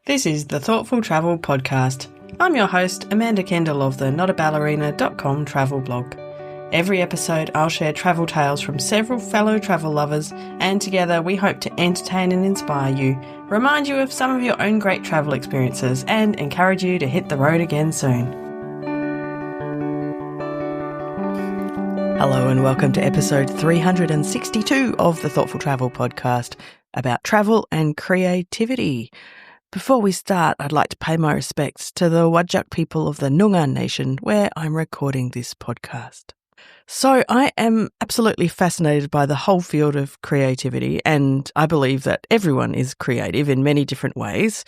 This is the Thoughtful Travel Podcast. I'm your host, Amanda Kendall of the notaballerina.com travel blog. Every episode, I'll share travel tales from several fellow travel lovers, and together we hope to entertain and inspire you, remind you of some of your own great travel experiences, and encourage you to hit the road again soon. Hello and welcome to episode 362 of the Thoughtful Travel Podcast about travel and creativity. Before we start, I'd like to pay my respects to the Whadjuk people of the Noongar Nation, where I'm recording this podcast. So I am absolutely fascinated by the whole field of creativity, and I believe that everyone is creative in many different ways.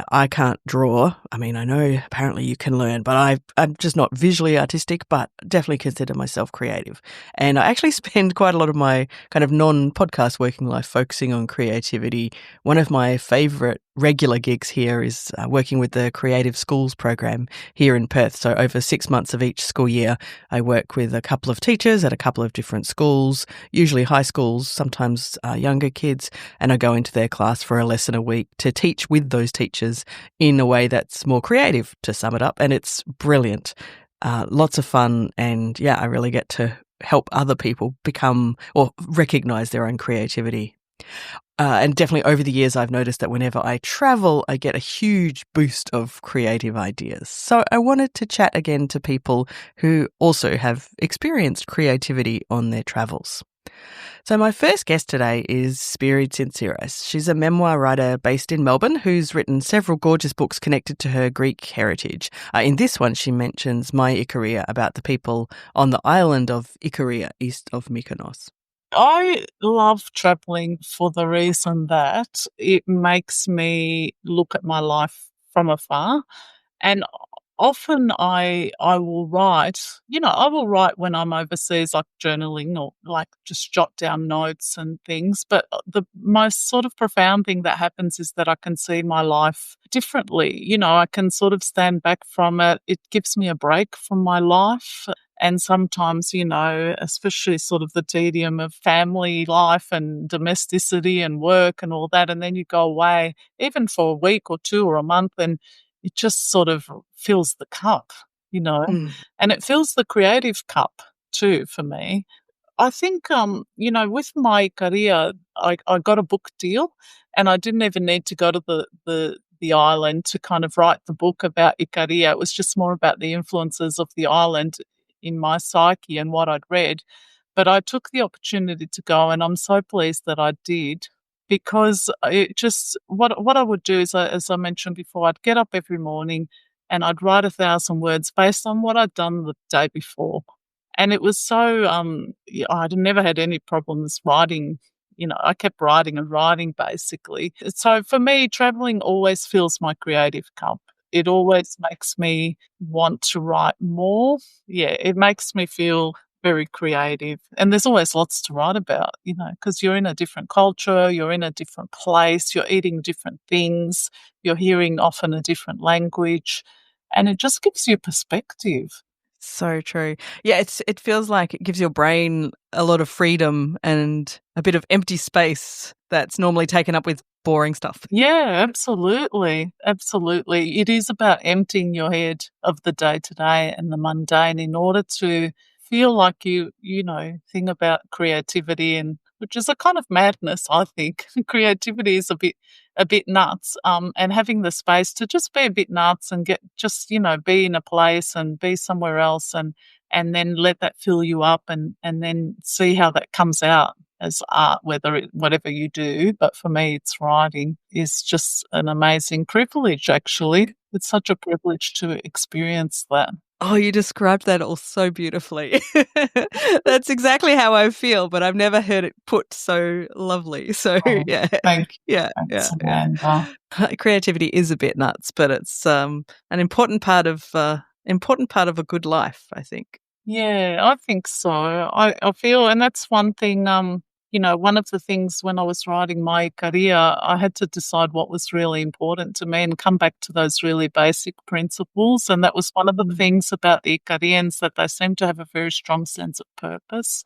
I can't draw. I mean, I know apparently you can learn, but I'm just not visually artistic, but definitely consider myself creative. And I actually spend quite a lot of my kind of non-podcast working life focusing on creativity. One of my favourite regular gigs here is working with the Creative Schools program here in Perth. So over 6 months of each school year, I work with a couple of teachers at a couple of different schools, usually high schools, sometimes younger kids, and I go into their class for a lesson a week to teach with those teachers in a way that's more creative, to sum it up. And it's brilliant. Lots of fun. And yeah, I really get to help other people become or recognise their own creativity. And definitely over the years, I've noticed that whenever I travel, I get a huge boost of creative ideas. So I wanted to chat again to people who also have experienced creativity on their travels. So my first guest today is Spiri Tsintziras. She's a memoir writer based in Melbourne who's written several gorgeous books connected to her Greek heritage. In this one, she mentions My Ikaria, about the people on the island of Ikaria, east of Mykonos. I love traveling for the reason that it makes me look at my life from afar. And often I will write, I will write when I'm overseas, like journaling or like just jot down notes and things. But the most sort of profound thing that happens is that I can see my life differently. I can sort of stand back from it. It gives me a break from my life. And sometimes, especially sort of the tedium of family life and domesticity and work and all that, and then you go away even for a week or two or a month, and it just sort of fills the cup, and it fills the creative cup too for me. I think, with my career, I got a book deal and I didn't even need to go to the island to kind of write the book about Ikaria. It was just more about the influences of the island in my psyche and what I'd read. But I took the opportunity to go, and I'm so pleased that I did, because it just, what I would do is, as I mentioned before, I'd get up every morning and I'd write 1,000 words based on what I'd done the day before. And it was so, I'd never had any problems writing. I kept writing and writing basically. So for me, traveling always fills my creative cup. It always makes me want to write more. Yeah, it makes me feel very creative. And there's always lots to write about, because you're in a different culture, you're in a different place, you're eating different things, you're hearing often a different language, and it just gives you perspective. So true. Yeah, it feels like it gives your brain a lot of freedom and a bit of empty space that's normally taken up with boring stuff. Yeah, absolutely. Absolutely. It is about emptying your head of the day-to-day and the mundane in order to feel like you think about creativity, and which is a kind of madness, I think. Creativity is a bit nuts. And having the space to just be a bit nuts and be in a place and be somewhere else, and then let that fill you up, and then see how that comes out as art, whatever you do. But for me, it's writing is just an amazing privilege, actually. It's such a privilege to experience that. Oh, you described that all so beautifully. That's exactly how I feel, but I've never heard it put so lovely. So yeah, Thanks, yeah. Amanda. Creativity is a bit nuts, but it's an important part of a good life, I think. Yeah, I think so. I feel, and that's one thing. One of the things when I was writing my career, I had to decide what was really important to me and come back to those really basic principles. And that was one of the things about the Icarians, that they seem to have a very strong sense of purpose.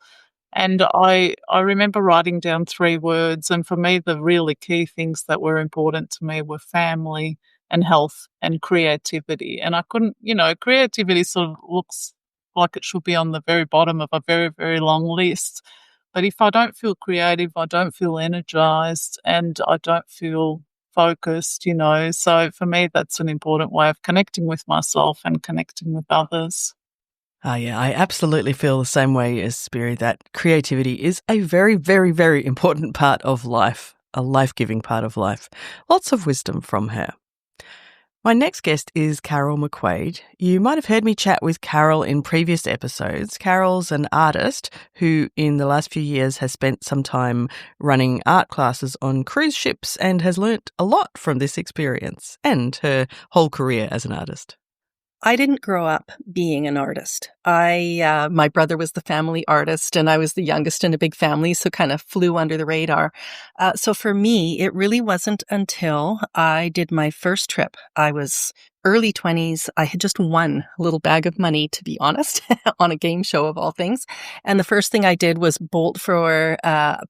And I remember writing down 3 words, and for me, the really key things that were important to me were family and health and creativity. And I couldn't, creativity sort of looks like it should be on the very bottom of a very, very long list. But if I don't feel creative, I don't feel energized and I don't feel focused. So for me, that's an important way of connecting with myself and connecting with others. Yeah, I absolutely feel the same way as Spiri, that creativity is a very, very, very important part of life, a life-giving part of life. Lots of wisdom from her. My next guest is Carol McQuaid. You might have heard me chat with Carol in previous episodes. Carol's an artist who, in the last few years, has spent some time running art classes on cruise ships and has learnt a lot from this experience and her whole career as an artist. I didn't grow up being an artist. My brother was the family artist and I was the youngest in a big family, so kind of flew under the radar. So for me, it really wasn't until I did my first trip. I was early 20s. I had just won a little bag of money, to be honest, on a game show of all things. And the first thing I did was bolt for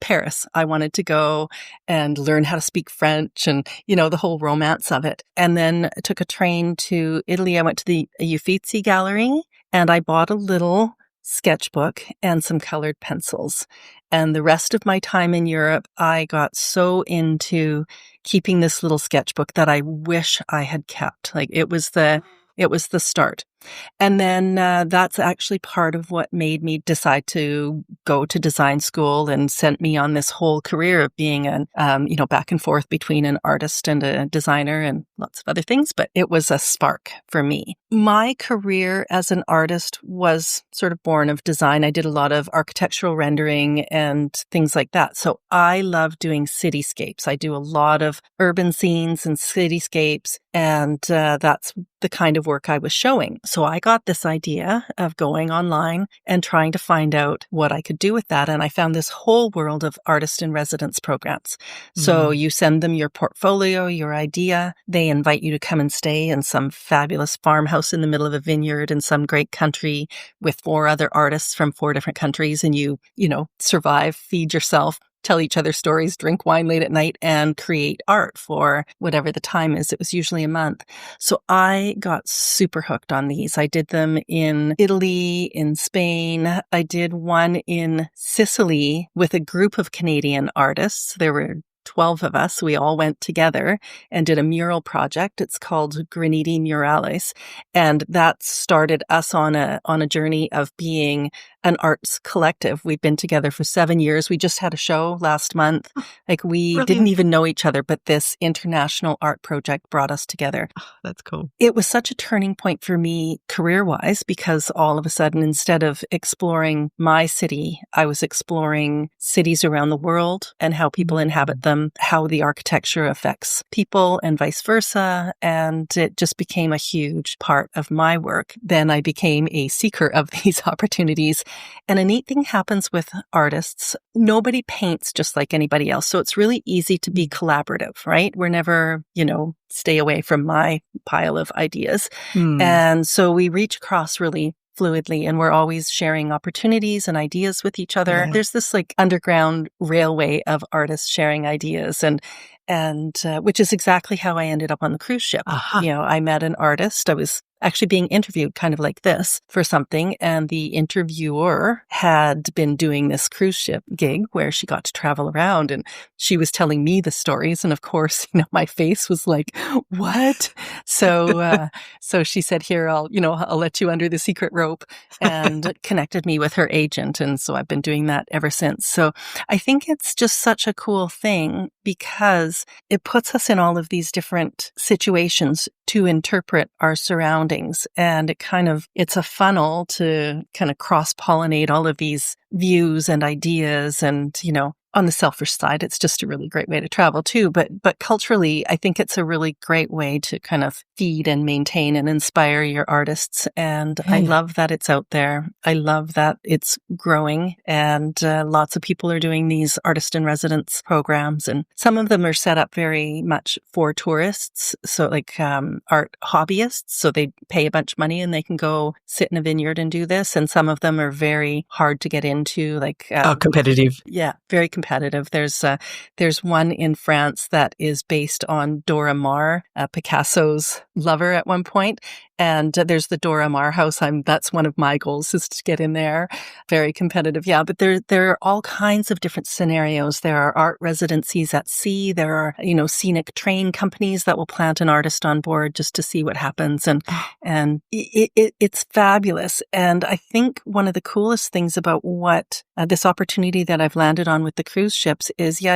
Paris. I wanted to go and learn how to speak French and, the whole romance of it. And then I took a train to Italy. I went to the Uffizi Gallery and I bought a little sketchbook and some colored pencils. And the rest of my time in Europe, I got so into keeping this little sketchbook that I wish I had kept. Like it was the start. And then that's actually part of what made me decide to go to design school and sent me on this whole career of being back and forth between an artist and a designer and lots of other things. But it was a spark for me. My career as an artist was sort of born of design. I did a lot of architectural rendering and things like that. So I love doing cityscapes. I do a lot of urban scenes and cityscapes. And that's the kind of work I was showing. So I got this idea of going online and trying to find out what I could do with that. And I found this whole world of artist in residence programs. So you send them your portfolio, your idea. They invite you to come and stay in some fabulous farmhouse in the middle of a vineyard in some great country with 4 other artists from 4 different countries. And you survive, feed yourself, tell each other stories, drink wine late at night, and create art for whatever the time is. It was usually a month. So I got super hooked on these. I did them in Italy, in Spain. I did one in Sicily with a group of Canadian artists. There were 12 of us. We all went together and did a mural project. It's called Graniti Murales. And that started us on a journey of being an arts collective. We've been together for 7 years. We just had a show last month. Like we Brilliant. Didn't even know each other, but this international art project brought us together. Oh, that's cool. It was such a turning point for me career-wise because all of a sudden, instead of exploring my city, I was exploring cities around the world and how people inhabit them, how the architecture affects people and vice versa. And it just became a huge part of my work. Then I became a seeker of these opportunities. And a neat thing happens with artists. Nobody paints just like anybody else. So it's really easy to be collaborative, right? We're never, stay away from my pile of ideas. And so we reach across really fluidly and we're always sharing opportunities and ideas with each other. Yeah. There's this like underground railway of artists sharing ideas and which is exactly how I ended up on the cruise ship. Uh-huh. I met an artist. I was actually being interviewed kind of like this for something. And the interviewer had been doing this cruise ship gig where she got to travel around and she was telling me the stories. And of course, my face was like, what? So she said, here, I'll let you under the secret rope and connected me with her agent. And so I've been doing that ever since. So I think it's just such a cool thing because it puts us in all of these different situations to interpret our surroundings. And it's a funnel to kind of cross-pollinate all of these views and ideas and, on the selfish side, it's just a really great way to travel too. But culturally, I think it's a really great way to kind of feed and maintain and inspire your artists. And I love that it's out there. I love that it's growing, and lots of people are doing these artist in residence programs, and some of them are set up very much for tourists. So like art hobbyists. So they pay a bunch of money and they can go sit in a vineyard and do this. And some of them are very hard to get into, like competitive. Yeah, very competitive. There's one in France that is based on Dora Maar, Picasso's lover at one point. And there's the Dora Maar house. That's one of my goals, is to get in there. Very competitive. Yeah. But there are all kinds of different scenarios. There are art residencies at sea. There are, scenic train companies that will plant an artist on board just to see what happens. And it's fabulous. And I think one of the coolest things about what this opportunity that I've landed on with the cruise ships is,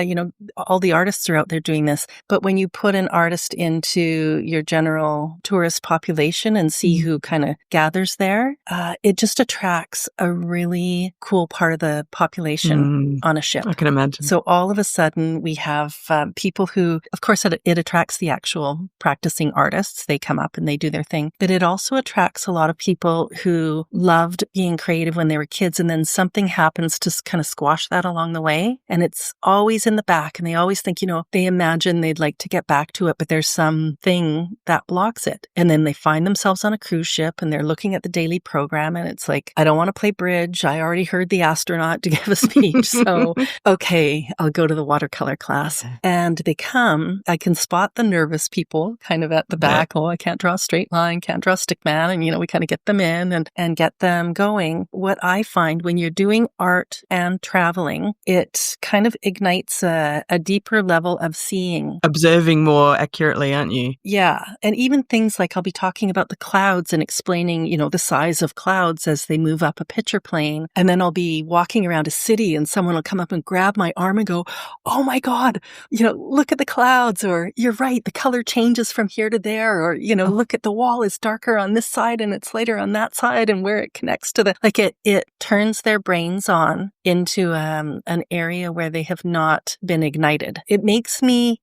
all the artists are out there doing this. But when you put an artist into your general tourist population and see who kind of gathers there, it just attracts a really cool part of the population on a ship. I can imagine. So all of a sudden we have people who, of course, it attracts the actual practicing artists. They come up and they do their thing. But it also attracts a lot of people who loved being creative when they were kids, and then something happens to kind of squash that along the way. And it's always in the back, and they always think, they imagine they'd like to get back to it, but there's something that blocks it. And then they find themselves on a cruise ship and they're looking at the daily program, and it's like, I don't want to play bridge. I already heard the astronaut to give a speech. So, okay, I'll go to the watercolor class. And they come, I can spot the nervous people kind of at the back. Oh, I can't draw a straight line, can't draw a stick man. And, we kind of get them in and get them going. What I find when you're doing art and traveling, it kind of ignites a deeper level of seeing. Observing more accurately, aren't you? Yeah. And even things like I'll be talking about the clouds and explaining, the size of clouds as they move up a picture plane. And then I'll be walking around a city and someone will come up and grab my arm and go, oh my God, look at the clouds, or you're right, the color changes from here to there, or, look at the wall is darker on this side and it's lighter on that side, and where it connects to it turns their brains on into an area where they have not been ignited. It makes me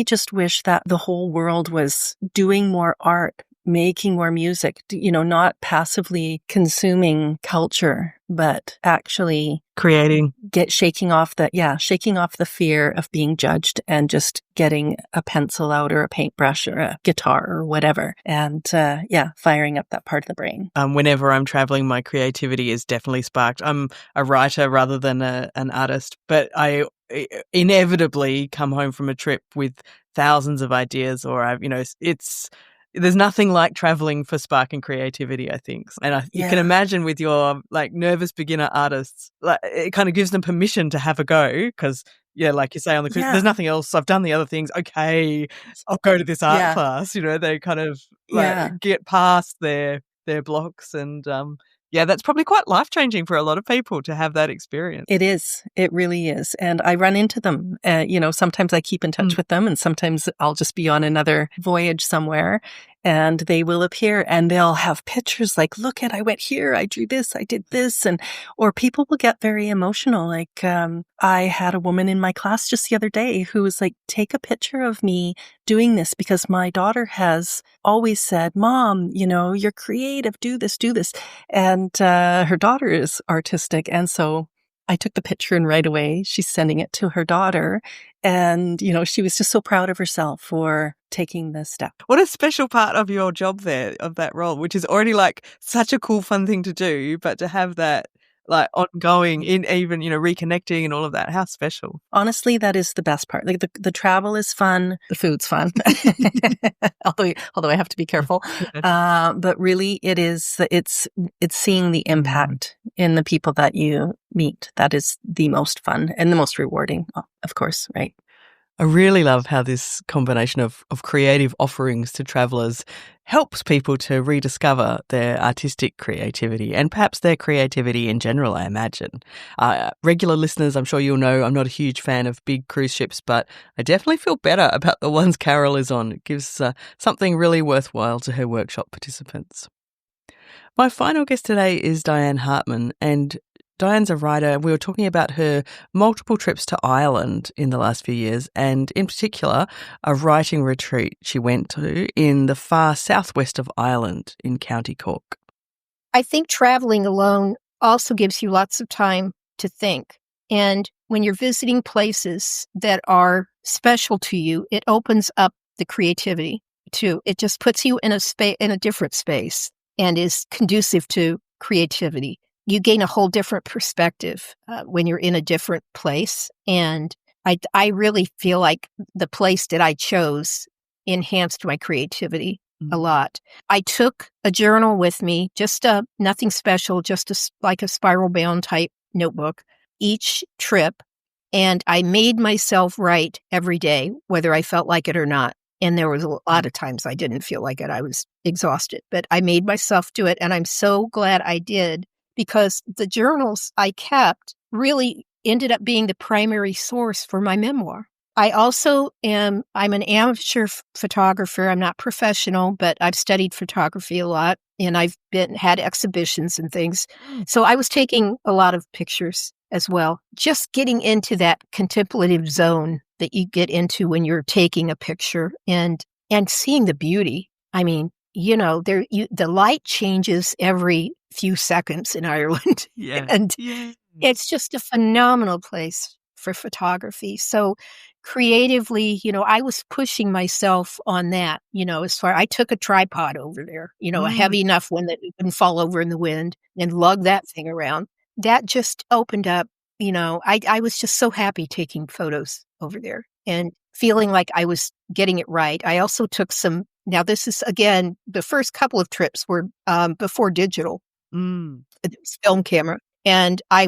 just wish that the whole world was doing more art, making more music, not passively consuming culture, but actually creating, shaking off the fear of being judged and just getting a pencil out or a paintbrush or a guitar or whatever. And firing up that part of the brain. Whenever I'm traveling, my creativity is definitely sparked. I'm a writer rather than an artist, but I inevitably come home from a trip with thousands of ideas, or there's nothing like traveling for spark and creativity, I think. And you can imagine with your nervous beginner artists, it kind of gives them permission to have a go, because like you say on the cruise, there's nothing else. I've done the other things. Okay, I'll go to this art class. They kind of get past their blocks, and that's probably quite life-changing for a lot of people to have that experience. It is. It really is. And I run into them. Sometimes I keep in touch with them, and sometimes I'll just be on another voyage somewhere and they will appear and they'll have pictures like, look I went here, I drew this, I did this. Or people will get very emotional. Like, I had a woman in my class just the other day who was like, take a picture of me doing this because my daughter has always said, Mom, you're creative, do this. And her daughter is artistic. And so I took the picture, and right away she's sending it to her daughter. And, she was just so proud of herself for taking the step. What a special part of your job there, of that role, which is already such a cool, fun thing to do, but to have that ongoing in even, reconnecting and all of that. How special. Honestly, that is the best part. The travel is fun. The food's fun. although I have to be careful. But really it's seeing the impact in the people that you meet. That is the most fun and the most rewarding, of course, right? I really love how this combination of creative offerings to travellers helps people to rediscover their artistic creativity and perhaps their creativity in general, I imagine. Regular listeners, I'm sure you'll know I'm not a huge fan of big cruise ships, but I definitely feel better about the ones Carol is on. It gives something really worthwhile to her workshop participants. My final guest today is Diane Hartman, and Diane's a writer. We were talking about her multiple trips to Ireland in the last few years, and in particular, a writing retreat she went to in the far southwest of Ireland in County Cork. I think traveling alone also gives you lots of time to think. And when you're visiting places that are special to you, it opens up the creativity too. It just puts you in a different space and is conducive to creativity. You gain a whole different perspective when you're in a different place. And I really feel like the place that I chose enhanced my creativity a lot. I took a journal with me, just nothing special, just like a spiral bound type notebook each trip. And I made myself write every day, whether I felt like it or not. And there was a lot of times I didn't feel like it. I was exhausted, but I made myself do it. And I'm so glad I did, because the journals I kept really ended up being the primary source for my memoir. I also I'm an amateur photographer. I'm not professional, but I've studied photography a lot, and I've had exhibitions and things. So I was taking a lot of pictures as well, just getting into that contemplative zone that you get into when you're taking a picture and seeing the beauty. I mean, the light changes every few seconds in Ireland. Yeah. And it's just a phenomenal place for photography. So creatively, I was pushing myself on that, I took a tripod over there, a heavy enough one that it wouldn't fall over in the wind, and lug that thing around. That just opened up, I was just so happy taking photos over there and feeling like I was getting it right. I also took now this is, again, the first couple of trips were before digital. It was film camera. And I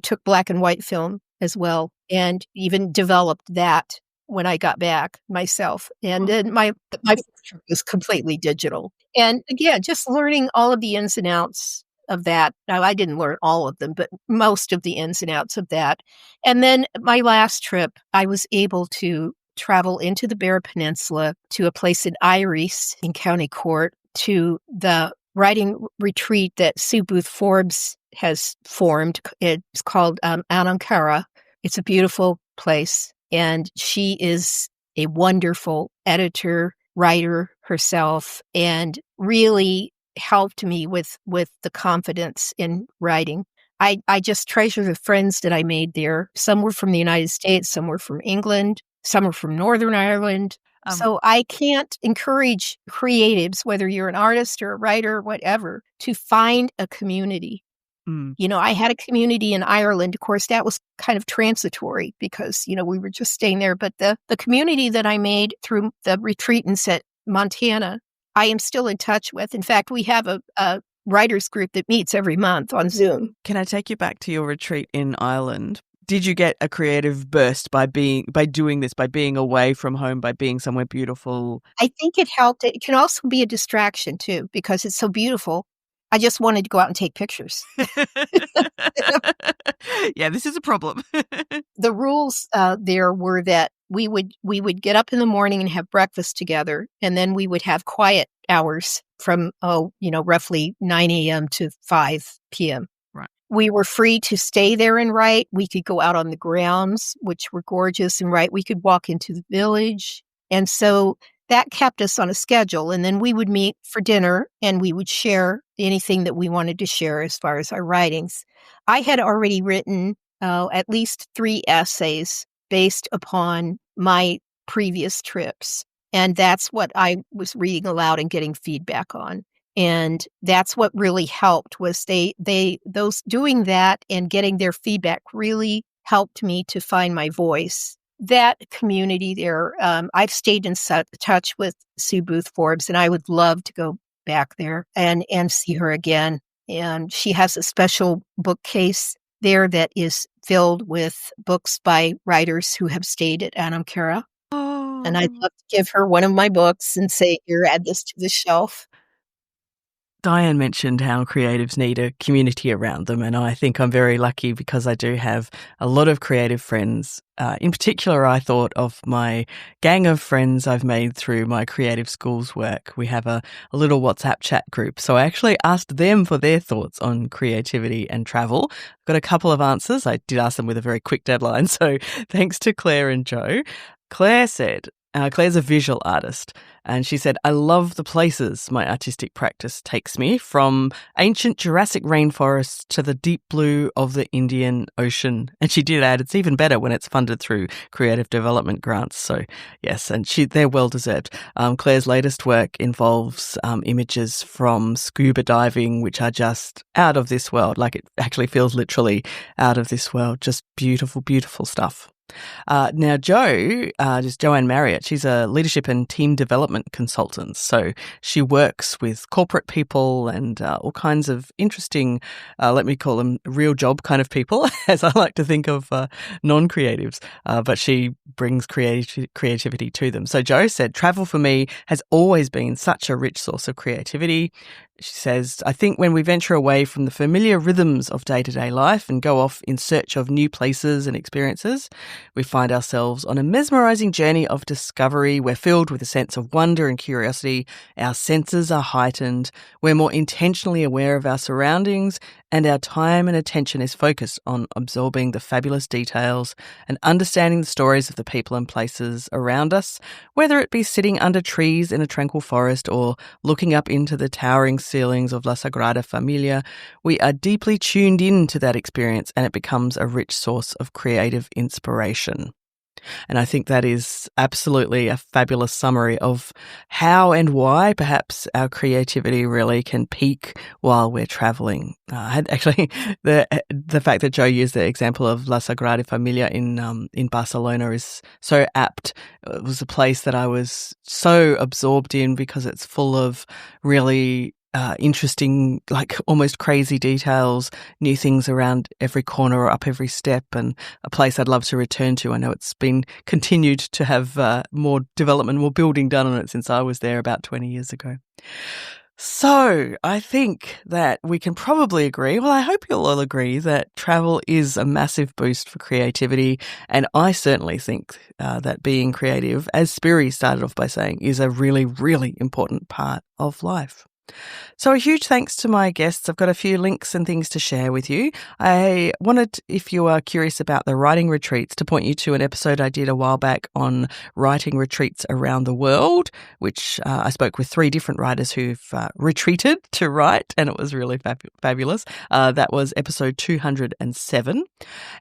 took black and white film as well, and even developed that when I got back myself. And then my picture was completely digital. And again, just learning all of the ins and outs of that. Now, I didn't learn all of them, but most of the ins and outs of that. And then my last trip, I was able to travel into the Beara Peninsula to a place in Iris in County Cork, to the writing retreat that Sue Booth Forbes has formed. It's called Anankara. It's a beautiful place, and she is a wonderful editor, writer herself, and really helped me with the confidence in writing. I just treasure the friends that I made there. Some were from the United States, some were from England, some were from Northern Ireland. So I can't encourage creatives, whether you're an artist or a writer, whatever, to find a community. I had a community in Ireland. Of course, that was kind of transitory because, we were just staying there. But the community that I made through the retreatants at Montana, I am still in touch with. In fact, we have a writers group that meets every month on Zoom. Can I take you back to your retreat in Ireland? Did you get a creative burst by doing this, by being away from home, by being somewhere beautiful? I think it helped. It can also be a distraction too, because it's so beautiful. I just wanted to go out and take pictures. Yeah, this is a problem. The rules there were that we would get up in the morning and have breakfast together, and then we would have quiet hours from roughly 9 a.m. to 5 p.m. Right. We were free to stay there and write. We could go out on the grounds, which were gorgeous, and write. We could walk into the village. And so that kept us on a schedule. And then we would meet for dinner, and we would share anything that we wanted to share as far as our writings. I had already written at least 3 essays based upon my previous trips. And that's what I was reading aloud and getting feedback on. And that's what really helped, was those doing that and getting their feedback really helped me to find my voice. That community there, I've stayed in touch with Sue Booth Forbes, and I would love to go back there and see her again. And she has a special bookcase there that is filled with books by writers who have stayed at Anankara. Oh. And I'd love to give her one of my books and say, here, add this to the shelf. Diane mentioned how creatives need a community around them, and I think I'm very lucky because I do have a lot of creative friends. In particular, I thought of my gang of friends I've made through my creative schools work. We have a little WhatsApp chat group, so I actually asked them for their thoughts on creativity and travel. I've got a couple of answers. I did ask them with a very quick deadline, so thanks to Claire and Joe. Claire said, Claire's a visual artist, and she said, I love the places my artistic practice takes me, from ancient Jurassic rainforests to the deep blue of the Indian Ocean. And she did add, it's even better when it's funded through creative development grants. So yes, and they're well deserved. Claire's latest work involves images from scuba diving, which are just out of this world. Like, it actually feels literally out of this world. Just beautiful, beautiful stuff. Now, Joanne Marriott, she's a leadership and team development consultant. So she works with corporate people and all kinds of interesting, let me call them real job kind of people, as I like to think of non-creatives, but she brings creativity to them. So Jo said, travel for me has always been such a rich source of creativity. She says, I think when we venture away from the familiar rhythms of day-to-day life and go off in search of new places and experiences, we find ourselves on a mesmerising journey of discovery. We're filled with a sense of wonder and curiosity. Our senses are heightened. We're more intentionally aware of our surroundings, and our time and attention is focused on absorbing the fabulous details and understanding the stories of the people and places around us, whether it be sitting under trees in a tranquil forest or looking up into the towering ceilings of La Sagrada Familia. We are deeply tuned in to that experience, and it becomes a rich source of creative inspiration. And I think that is absolutely a fabulous summary of how and why perhaps our creativity really can peak while we're travelling. I had actually the fact that Jo used the example of La Sagrada Familia in Barcelona is so apt. It was a place that I was so absorbed in because it's full of really interesting, like almost crazy details, new things around every corner or up every step, and a place I'd love to return to. I know it's been continued to have more development, more building done on it since I was there about 20 years ago. So I think that we can probably agree, well, I hope you'll all agree, that travel is a massive boost for creativity. And I certainly think that being creative, as Spiri started off by saying, is a really, really important part of life. So a huge thanks to my guests. I've got a few links and things to share with you. I wanted, if you are curious about the writing retreats, to point you to an episode I did a while back on writing retreats around the world, which I spoke with 3 different writers who've retreated to write, and it was really fabulous. That was episode 207.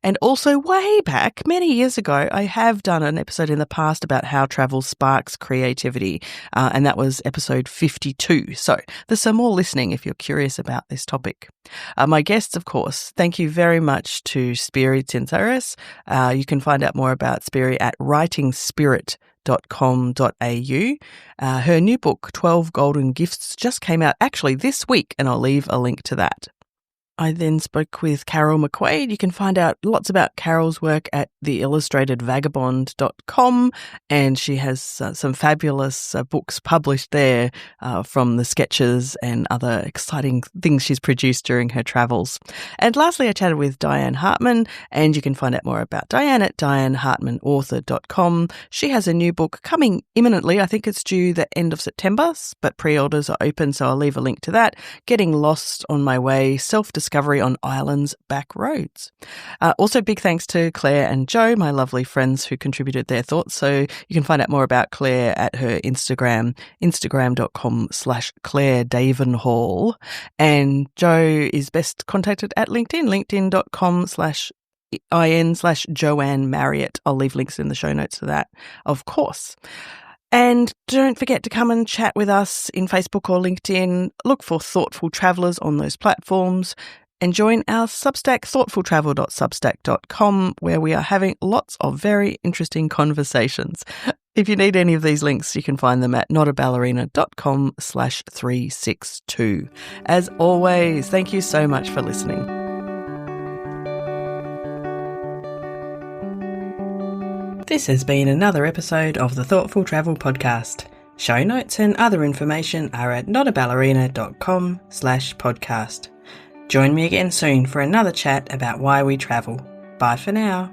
And also way back, many years ago, I have done an episode in the past about how travel sparks creativity, and that was episode 52. So there's some more listening if you're curious about this topic. My guests, of course, thank you very much to Spiri Tsintziras. You can find out more about Spiri at writingspirit.com.au. Her new book, 12 Golden Gifts, just came out actually this week, and I'll leave a link to that. I then spoke with Carol McQuaid. You can find out lots about Carol's work at theillustratedvagabond.com, and she has some fabulous books published there from the sketches and other exciting things she's produced during her travels. And lastly, I chatted with Diane Hartman, and you can find out more about Diane at dianehartmanauthor.com. She has a new book coming imminently. I think it's due the end of September, but pre-orders are open, so I'll leave a link to that. Getting Lost on My Way, Self-Discovery on Ireland's Back Roads. Also, big thanks to Claire and Jo, my lovely friends who contributed their thoughts. So you can find out more about Claire at her Instagram, instagram.com/Claire Davenhall. And Jo is best contacted at LinkedIn, linkedin.com/IN/Joanne Marriott. I'll leave links in the show notes for that, of course. And don't forget to come and chat with us in Facebook or LinkedIn. Look for Thoughtful Travellers on those platforms, and join our Substack, thoughtfultravel.substack.com, where we are having lots of very interesting conversations. If you need any of these links, you can find them at notaballerina.com/362. As always, thank you so much for listening. This has been another episode of the Thoughtful Travel Podcast. Show notes and other information are at notaballerina.com/podcast. Join me again soon for another chat about why we travel. Bye for now.